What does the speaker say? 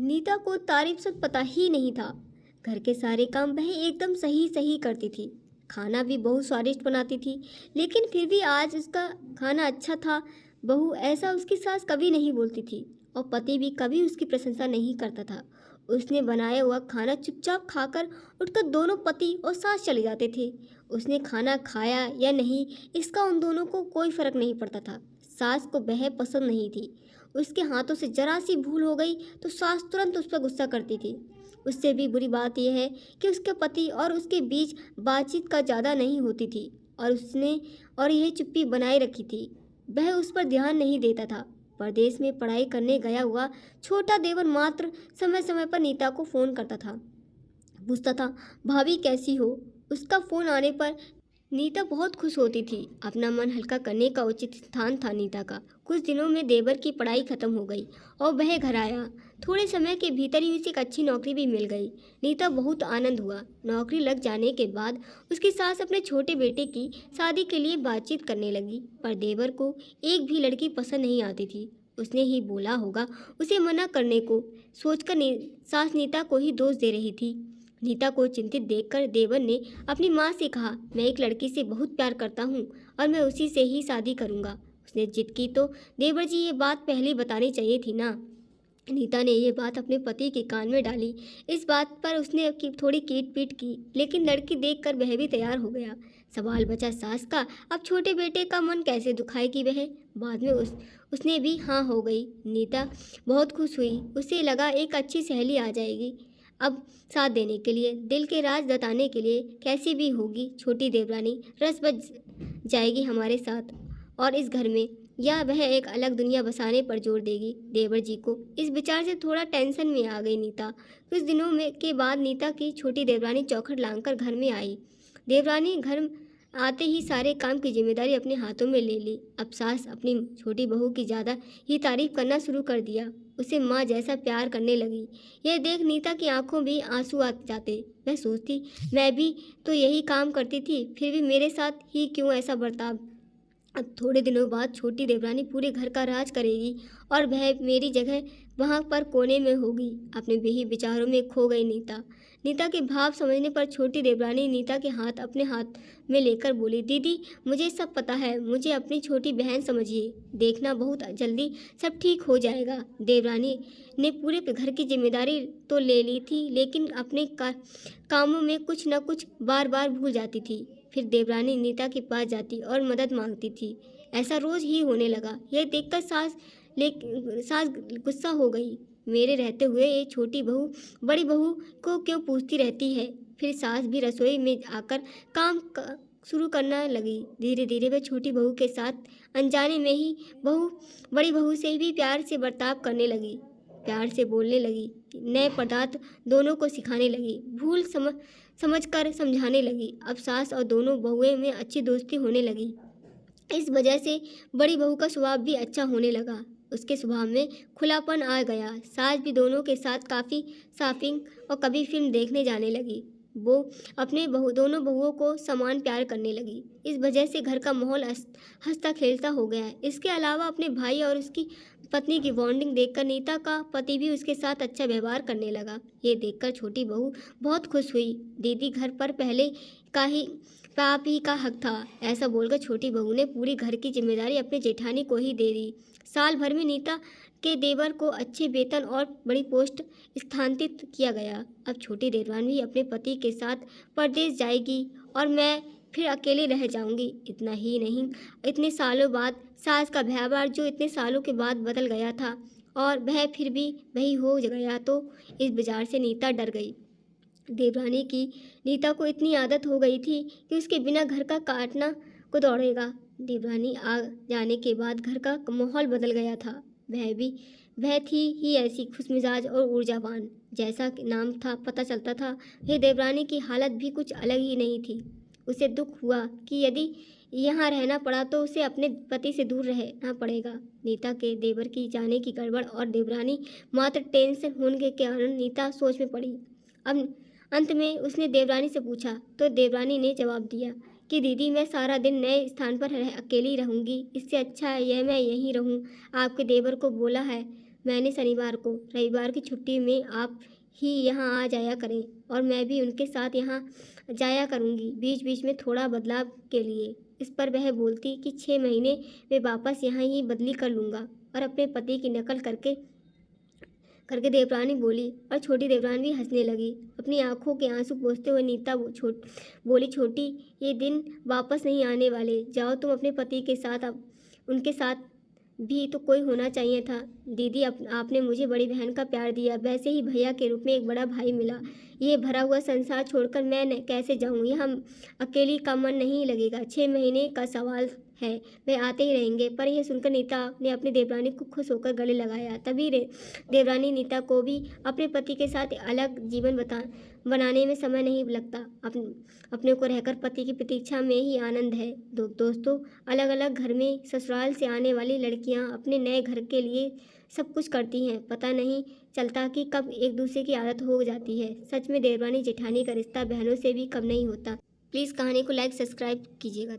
नीता को तारीफ सब पता ही नहीं था। घर के सारे काम वह एकदम सही सही करती थी। खाना भी बहुत स्वादिष्ट बनाती थी। लेकिन फिर भी आज उसका खाना अच्छा था। बहू ऐसा उसकी सास कभी नहीं बोलती थी और पति भी कभी उसकी प्रशंसा नहीं करता था। उसने बनाया हुआ खाना चुपचाप खाकर उठकर दोनों पति और सास चले जाते थे। उसने खाना खाया या नहीं इसका उन दोनों को कोई फर्क नहीं पड़ता था। सास को वह पसंद नहीं थी। उसके हाथों से जरा सी भूल हो गई तो सास तुरंत उस पर गुस्सा करती थी। उससे भी बुरी बात यह है कि उसके पति और उसके बीच बातचीत का ज़्यादा नहीं होती थी और उसने और यह चुप्पी बनाए रखी थी। वह उस पर ध्यान नहीं देता था। परदेश में पढ़ाई करने गया हुआ छोटा देवर मात्र समय समय पर नीता को फ़ोन करता था, पूछता था भाभी कैसी हो। उसका फ़ोन आने पर नीता बहुत खुश होती थी। अपना मन हल्का करने का उचित स्थान था नीता का। कुछ दिनों में देवर की पढ़ाई खत्म हो गई और वह घर आया। थोड़े समय के भीतर ही उसे एक अच्छी नौकरी भी मिल गई। नीता बहुत आनंद हुआ। नौकरी लग जाने के बाद उसकी सास अपने छोटे बेटे की शादी के लिए बातचीत करने लगी, पर देवर को एक भी लड़की पसंद नहीं आती थी। उसने ही बोला होगा उसे मना करने को सोचकर सास नीता को ही दोष दे रही थी। नीता को चिंतित देखकर देवर ने अपनी माँ से कहा, मैं एक लड़की से बहुत प्यार करता हूँ और मैं उसी से ही शादी करूँगा। उसने जिद की तो देवर जी ये बात पहले बतानी चाहिए थी ना। नीता ने यह बात अपने पति के कान में डाली। इस बात पर उसने थोड़ी कीट पीट की, लेकिन लड़की देखकर वह भी तैयार हो गया। सवाल बचा सास का, अब छोटे बेटे का मन कैसे दुखाएगी वह। बाद में उसने भी हाँ हो गई। नीता बहुत खुश हुई। उसे लगा एक अच्छी सहेली आ जाएगी अब साथ देने के लिए, दिल के राज बताने के लिए। कैसी भी होगी छोटी देवरानी, रस बच जाएगी हमारे साथ और इस घर में, या वह एक अलग दुनिया बसाने पर जोर देगी देवर जी को। इस विचार से थोड़ा टेंशन में आ गई नीता। कुछ दिनों में के बाद नीता की छोटी देवरानी चौखट लांघकर घर में आई। देवरानी घर आते ही सारे काम की जिम्मेदारी अपने हाथों में ले ली। अब सास अपनी छोटी बहू की ज़्यादा ही तारीफ करना शुरू कर दिया। उसे माँ जैसा प्यार करने लगी। यह देख नीता की आंखों भी आंसू आ जाते। वह सोचती, मैं भी तो यही काम करती थी, फिर भी मेरे साथ ही क्यों ऐसा बर्ताव। अब थोड़े दिनों बाद छोटी देवरानी पूरे घर का राज करेगी और वह मेरी जगह वहाँ पर कोने में होगी। अपने बेही विचारों में खो गई नीता। नीता के भाव समझने पर छोटी देवरानी नीता के हाथ अपने हाथ में लेकर बोली, दीदी मुझे सब पता है, मुझे अपनी छोटी बहन समझिए, देखना बहुत जल्दी सब ठीक हो जाएगा। देवरानी ने पूरे घर की जिम्मेदारी तो ले ली थी, लेकिन अपने कामों में कुछ न कुछ बार बार भूल जाती थी। फिर देवरानी नीता के पास जाती और मदद मांगती थी। ऐसा रोज ही होने लगा। यह देखकर सास गुस्सा हो गई। मेरे रहते हुए ये छोटी बहू बड़ी बहू को क्यों पूछती रहती है। फिर सास भी रसोई में आकर शुरू करना लगी। धीरे धीरे वह छोटी बहू के साथ अनजाने में ही बड़ी बहू से भी प्यार से बर्ताव करने लगी, प्यार से बोलने लगी, नए पदार्थ दोनों को सिखाने लगी, भूल समझकर समझाने लगी। अब सास और दोनों बहुएं में अच्छी दोस्ती होने लगी। इस वजह से बड़ी बहू का स्वभाव भी अच्छा होने लगा। उसके स्वभाव में खुलापन आ गया। सास भी दोनों के साथ काफ़ी शॉपिंग और कभी फिल्म देखने जाने लगी। वो अपने दोनों बहुओं को समान प्यार करने लगी। इस वजह से घर का माहौल हंसता खेलता हो गया। इसके अलावा अपने भाई और उसकी पत्नी की बॉन्डिंग देखकर नीता का पति भी उसके साथ अच्छा व्यवहार करने लगा। ये देखकर छोटी बहू बहुत खुश हुई। दीदी घर पर पहले का ही पाप ही का हक था, ऐसा बोलकर छोटी बहू ने पूरी घर की जिम्मेदारी अपने जेठानी को ही दे दी। साल भर में नीता के देवर को अच्छे वेतन और बड़ी पोस्ट स्थानांतरित किया गया। अब छोटी देवरानी भी अपने पति के साथ परदेश जाएगी और मैं फिर अकेले रह जाऊंगी। इतना ही नहीं, इतने सालों बाद सास का व्यवहार जो इतने सालों के बाद बदल गया था और वह फिर भी वही हो गया, तो इस विचार से नीता डर गई। देवरानी की नीता को इतनी आदत हो गई थी कि उसके बिना घर का काटना को दौड़ेगा। देवरानी आ जाने के बाद घर का माहौल बदल गया था। वह थी ही ऐसी खुशमिजाज और ऊर्जावान। जैसा कि नाम था पता चलता था, ये देवरानी की हालत भी कुछ अलग ही नहीं थी। उसे दुख हुआ कि यदि यहाँ रहना पड़ा तो उसे अपने पति से दूर रहना पड़ेगा। नीता के देवर की जाने की गड़बड़ और देवरानी मात्र टेंशन होने के कारण नीता सोच में पड़ी। अब अंत में उसने देवरानी से पूछा तो देवरानी ने जवाब दिया कि दीदी मैं सारा दिन नए स्थान पर अकेली रहूंगी, इससे अच्छा है यह मैं यहीं रहूं। आपके देवर को बोला है मैंने शनिवार को, रविवार की छुट्टी में आप ही यहाँ आ जाया करें और मैं भी उनके साथ यहाँ जाया करूँगी, बीच बीच में थोड़ा बदलाव के लिए। इस पर वह बोलती कि 6 महीने में वापस यहाँ ही बदली कर लूँगा और अपने पति की नकल करके करके देवरानी बोली और छोटी देवरानी भी हंसने लगी। अपनी आंखों के आंसू पोंछते हुए नीता बोली, छोटी, ये दिन वापस नहीं आने वाले। जाओ तुम अपने पति के साथ। अब उनके साथ भी तो कोई होना चाहिए था। दीदी, आपने मुझे बड़ी बहन का प्यार दिया, वैसे ही भैया के रूप में एक बड़ा भाई मिला। ये भरा हुआ संसार छोड़कर मैं कैसे जाऊँ? यहाँ अकेली का मन नहीं लगेगा। 6 महीने का सवाल है, वे आते ही रहेंगे। पर यह सुनकर नीता ने अपनी देवरानी को खुश होकर गले लगाया। तभी देवरानी नीता को भी अपने पति के साथ अलग जीवन बनाने में समय नहीं लगता। अपने को रहकर पति की प्रतीक्षा में ही आनंद है। दोस्तों, अलग अलग घर में ससुराल से आने वाली लड़कियां अपने नए घर के लिए सब कुछ करती हैं। पता नहीं चलता कि कब एक दूसरे की आदत हो जाती है। सच में देवरानी जेठानी का रिश्ता बहनों से भी कम नहीं होता। प्लीज़ कहानी को लाइक सब्सक्राइब कीजिएगा।